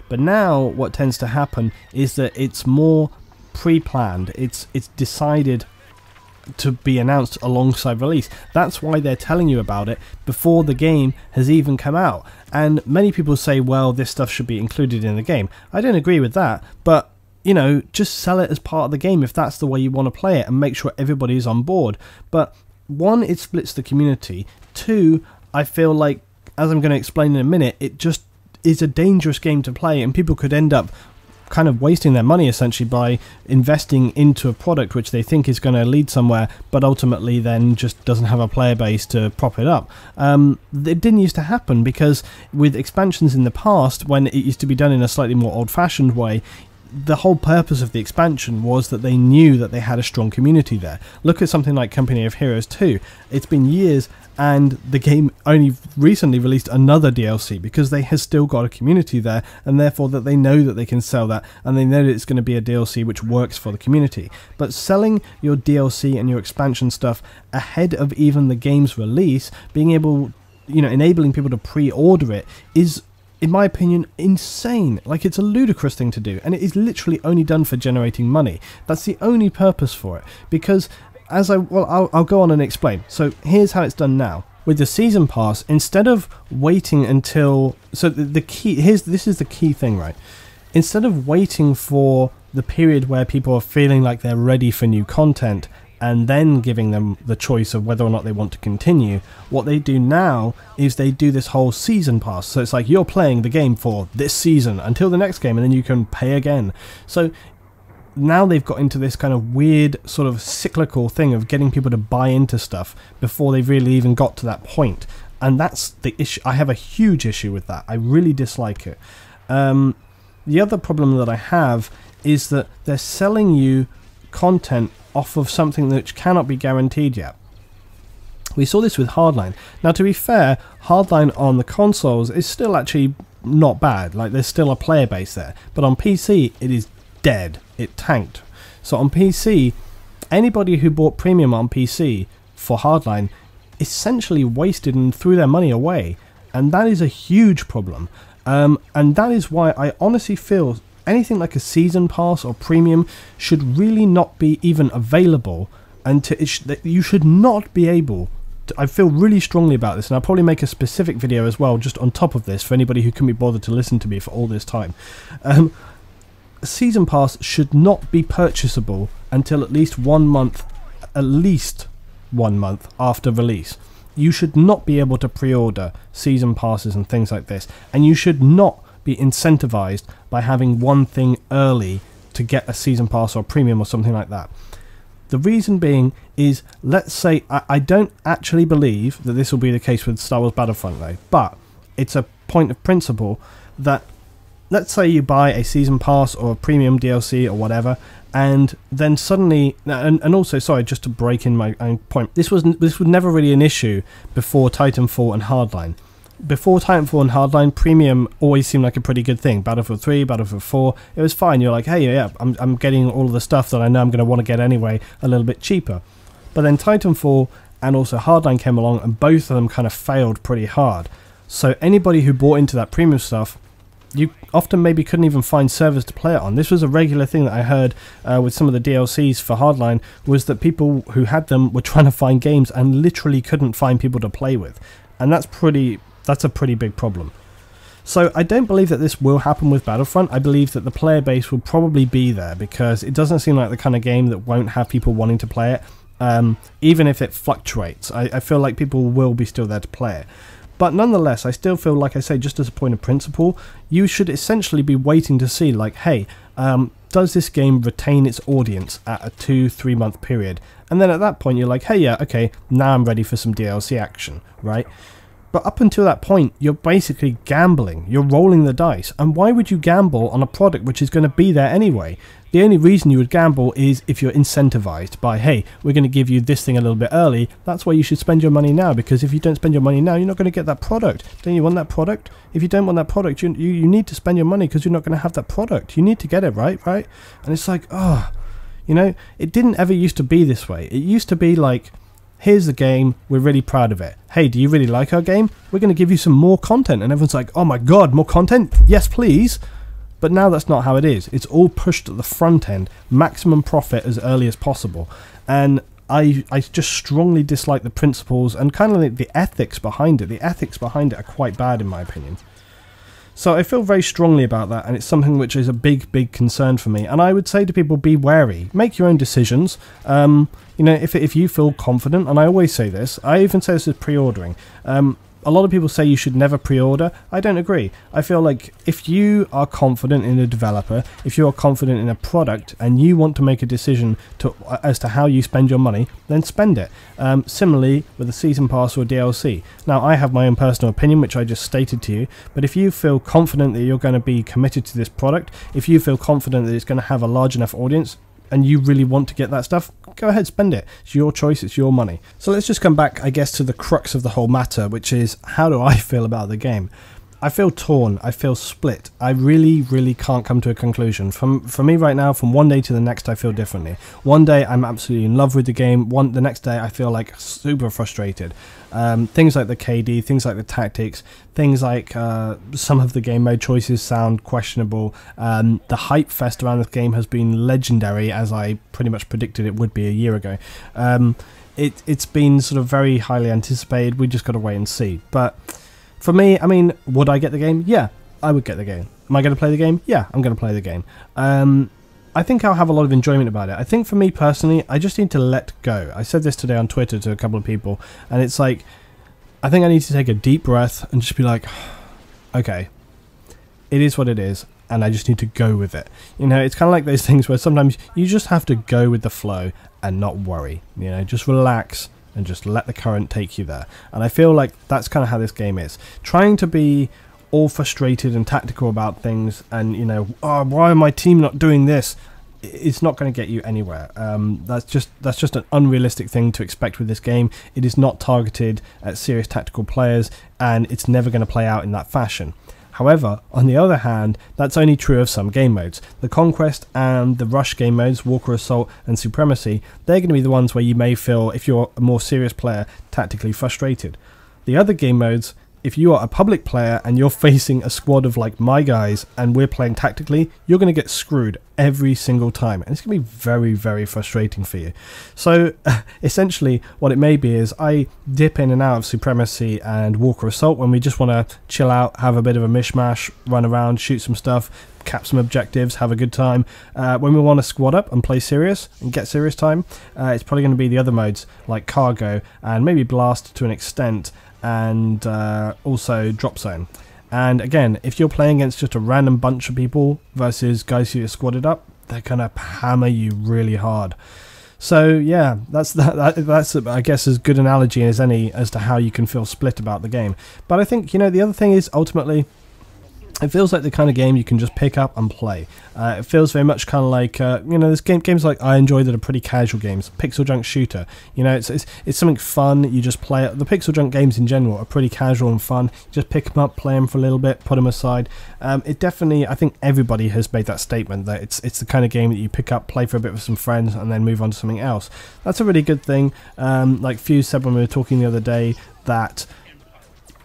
But now what tends to happen is that it's more pre-planned. It's decided to be announced alongside release. That's why they're telling you about it before the game has even come out. And many people say, well, this stuff should be included in the game. I don't agree with that, but just sell it as part of the game if that's the way you want to play it, and make sure everybody is on board. But one, it splits the community. Two, I feel like, as I'm going to explain in a minute, it just is a dangerous game to play, and people could end up kind of wasting their money essentially by investing into a product which they think is going to lead somewhere, but ultimately then just doesn't have a player base to prop it up. It didn't used to happen, because with expansions in the past, when it used to be done in a slightly more old-fashioned way, the whole purpose of the expansion was that they knew that they had a strong community there. Look at something like Company of Heroes 2. It's been years, and the game only recently released another DLC because they have still got a community there, and therefore that they know that they can sell that, and they know that it's going to be a DLC which works for the community. But selling your DLC and your expansion stuff ahead of even the game's release, being able, enabling people to pre-order it, is, in my opinion, insane. Like, it's a ludicrous thing to do, and it is literally only done for generating money. That's the only purpose for it, because I'll go on and explain. So here's how it's done now. With the season pass, instead of waiting until, so the key, this is the key thing, right? Instead of waiting for the period where people are feeling like they're ready for new content and then giving them the choice of whether or not they want to continue, what they do now is they do this whole season pass. So it's like you're playing the game for this season until the next game, and then you can pay again. So now they've got into this kind of weird sort of cyclical thing of getting people to buy into stuff before they've really even got to that point. And that's the issue. I have a huge issue with that. I really dislike it. The other problem that I have is that they're selling you content off of something which cannot be guaranteed yet. We saw this with Hardline. Now, to be fair, Hardline on the consoles is still actually not bad. Like, there's still a player base there. But on PC, it is dead. It tanked. So on PC, anybody who bought premium on PC for Hardline essentially wasted and threw their money away. And that is a huge problem. And that is why I honestly feel anything like a season pass or premium should really not be even available, and you should not be able to. I feel really strongly about this, and I'll probably make a specific video as well just on top of this for anybody who couldn't be bothered to listen to me for all this time. A season pass should not be purchasable until at least 1 month after release. You should not be able to pre-order season passes and things like this, and you should not be incentivized by having one thing early to get a season pass or premium or something like that. The reason being is, let's say, I don't actually believe that this will be the case with Star Wars Battlefront though, but it's a point of principle that, let's say you buy a season pass or a premium DLC or whatever, and then suddenly, and also, sorry, just to break in my own point, this was never really an issue before Titanfall and Hardline. Before Titanfall and Hardline, premium always seemed like a pretty good thing. Battlefield 3, Battlefield 4, it was fine. You're like, hey, yeah, I'm getting all of the stuff that I know I'm going to want to get anyway a little bit cheaper. But then Titanfall and also Hardline came along, and both of them kind of failed pretty hard. So anybody who bought into that premium stuff, you often maybe couldn't even find servers to play it on. This was a regular thing that I heard with some of the DLCs for Hardline, was that people who had them were trying to find games and literally couldn't find people to play with. And that's a pretty big problem. So I don't believe that this will happen with Battlefront. I believe that the player base will probably be there, because it doesn't seem like the kind of game that won't have people wanting to play it, even if it fluctuates. I feel like people will be still there to play it. But nonetheless, I still feel, like I say, just as a point of principle, you should essentially be waiting to see, like, hey, does this game retain its audience at a 2-3 month period? And then at that point you're like, hey, yeah, okay, now I'm ready for some DLC action, right? But up until that point, you're basically gambling. You're rolling the dice. And why would you gamble on a product which is going to be there anyway? The only reason you would gamble is if you're incentivized by, hey, we're going to give you this thing a little bit early. That's why you should spend your money now, because if you don't spend your money now, you're not going to get that product. Don't you want that product? If you don't want that product, you need to spend your money, because you're not going to have that product. You need to get it, right? And it's like, oh, it didn't ever used to be this way. It used to be like, here's the game, we're really proud of it. Hey, do you really like our game? We're going to give you some more content. And everyone's like, oh my god, more content? Yes, please. But now that's not how it is. It's all pushed at the front end, maximum profit as early as possible. And I just strongly dislike the principles and kind of the ethics behind it. The ethics behind it are quite bad, in my opinion. So I feel very strongly about that, and it's something which is a big concern for me. And I would say to people, be wary. Make your own decisions. If you feel confident, and I always say this, I even say this with pre-ordering, A lot of people say you should never pre-order. I don't agree. I feel like if you are confident in a developer, if you are confident in a product, and you want to make a decision as to how you spend your money, then spend it. Similarly with a season pass or DLC. Now, I have my own personal opinion, which I just stated to you, but if you feel confident that you're going to be committed to this product, if you feel confident that it's going to have a large enough audience, and you really want to get that stuff, go ahead, spend it. It's your choice, it's your money. So let's just come back, I guess, to the crux of the whole matter, which is, how do I feel about the game? I feel torn, I feel split. I really can't come to a conclusion. For me right now, from one day to the next, I feel differently. One day I'm absolutely in love with the game, the next day I feel like super frustrated. Things like the KD, things like the tactics, things like some of the game mode choices sound questionable. The hype fest around this game has been legendary, as I pretty much predicted it would be a year ago. It's been sort of very highly anticipated. We just got to wait and see. But for me, I mean, would I get the game? Yeah, I would get the game. Am I going to play the game? Yeah, I'm going to play the game. I think I'll have a lot of enjoyment about it. I think for me personally, I just need to let go. I said this today on Twitter to a couple of people, and it's like, I think I need to take a deep breath and just be like, okay, it is what it is, and I just need to go with it. You know, it's kind of like those things where sometimes you just have to go with the flow and not worry. You know, just relax and just let the current take you there. And I feel like that's kind of how this game is. Trying to be all frustrated and tactical about things, and, you know, oh, why my team not doing this? It's not going to get you anywhere. That's just an unrealistic thing to expect with this game. It is not targeted at serious tactical players, and it's never going to play out in that fashion. However, on the other hand, that's only true of some game modes. The Conquest and the Rush game modes, Walker Assault and Supremacy, they're going to be the ones where you may feel, if you're a more serious player, tactically frustrated. The other game modes, if you are a public player and you're facing a squad of like my guys and we're playing tactically, you're going to get screwed every single time, and it's going to be very frustrating for you. So essentially what it may be is I dip in and out of Supremacy and Walker Assault when we just want to chill out, have a bit of a mishmash, run around, shoot some stuff, cap some objectives, have a good time. When we want to squad up and play serious and get serious time, it's probably going to be the other modes like Cargo and maybe Blast to an extent, and also Drop Zone. And again, if you're playing against just a random bunch of people versus guys who are squadded up, they're gonna hammer you really hard. So yeah, that's I guess as good an analogy as any as to how you can feel split about the game. But I think, you know, the other thing is ultimately, it feels like the kind of game you can just pick up and play. It feels very much kind of like, you know, there's games like I enjoy that are pretty casual games. Pixel Junk Shooter, you know, it's something fun. You just play it. The Pixel Junk games in general are pretty casual and fun. You just pick them up, play them for a little bit, put them aside. It definitely, I think everybody has made that statement that it's the kind of game that you pick up, play for a bit with some friends, and then move on to something else. That's a really good thing. Like Fuse said when we were talking the other day, that,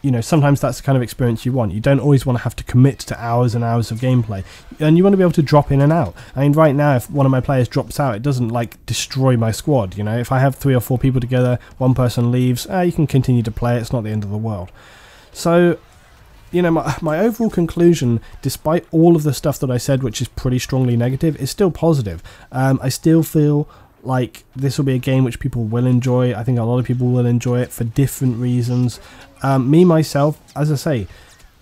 you know, sometimes that's the kind of experience you want. You don't always want to have to commit to hours and hours of gameplay, and you want to be able to drop in and out. I mean, right now, if one of my players drops out, it doesn't like destroy my squad. You know, if I have 3 or 4 people together, one person leaves, you can continue to play. It's not the end of the world. So, you know, my overall conclusion, despite all of the stuff that I said, which is pretty strongly negative, is still positive. I still feel like this will be a game which people will enjoy. I think a lot of people will enjoy it for different reasons. Me, myself, as I say,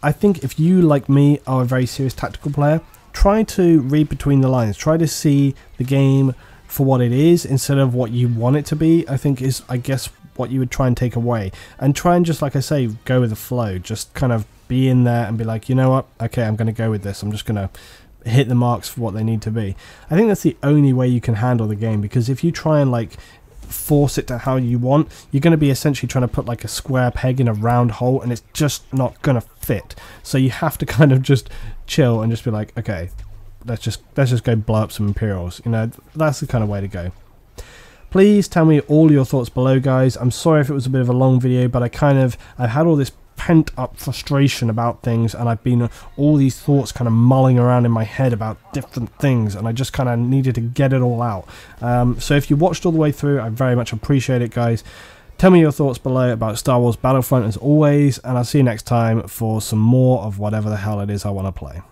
I think if you, like me, are a very serious tactical player, try to read between the lines. Try to see the game for what it is instead of what you want it to be, I think is, I guess, what you would try and take away. And try and just, like I say, go with the flow. Just kind of be in there and be like, you know what, okay, I'm going to go with this. I'm just going to hit the marks for what they need to be. I think that's the only way you can handle the game, because if you try and like force it to how you want, you're going to be essentially trying to put like a square peg in a round hole, and it's just not going to fit. So you have to kind of just chill and just be like, okay, let's just go blow up some Imperials. You know, that's the kind of way to go. Please tell me all your thoughts below, guys. I'm sorry if it was a bit of a long video, but I've had all this pent up frustration about things, and I've been all these thoughts kind of mulling around in my head about different things, and I just kind of needed to get it all out. So if you watched all the way through, I very much appreciate it, guys. Tell me your thoughts below about Star Wars Battlefront as always, and I'll see you next time for some more of whatever the hell it is I want to play.